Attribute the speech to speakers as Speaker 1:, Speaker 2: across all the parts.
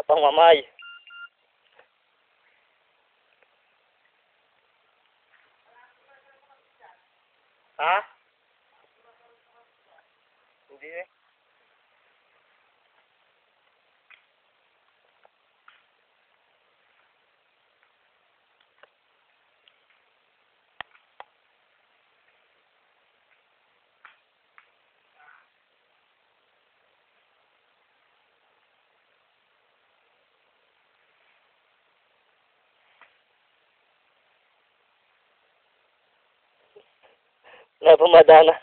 Speaker 1: pang mamay. Ha? Hindi eh. Napamadana.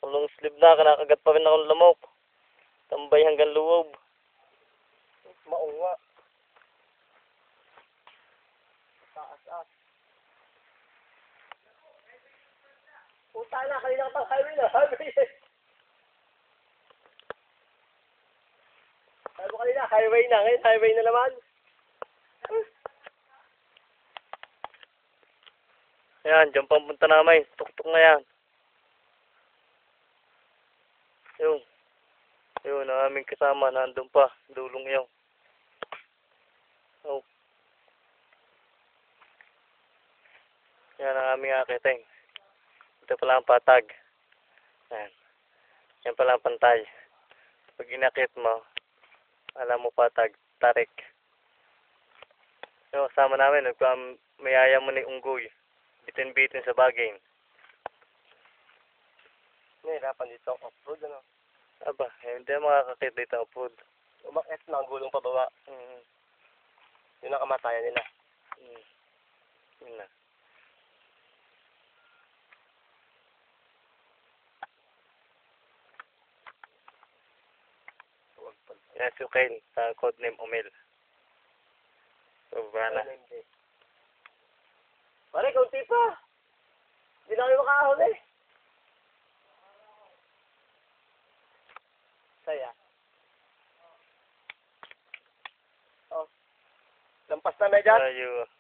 Speaker 1: Long sleeve na, kanakagat pa rin akong lamok. Tambay hanggang luwob. Maunga. Taas-as. Puta na, kanina ka pang highway na. Highway. Sabi mo kanina, highway na. Ngayon, highway na naman. Ayan, dyan pang punta namin. Tuk-tuk na yan. Yun. Yun, ang aming kasama. Nandun pa. Dulong yun. Oh. Yan ang aming akiting. Ito pala ang patag. Yan. Yan pala ang pantay. Pag inakit mo, alam mo patag, tarik. So, kasama namin, mayaya mo ni Unggoy. Bitin-bitin sa baging. Nahirapan dito ang off-road, ano? Aba, hindi makakakit dito off-road. Umakit na ang gulong pababa. Yun ang kamatayan nila. Yun na. Yan si Kyle, sa codename Omel. So, bala. Pare, kaunti pa. Hindi na kami makahon eh. Saya. Oh. Lampas na medyan? Ayo.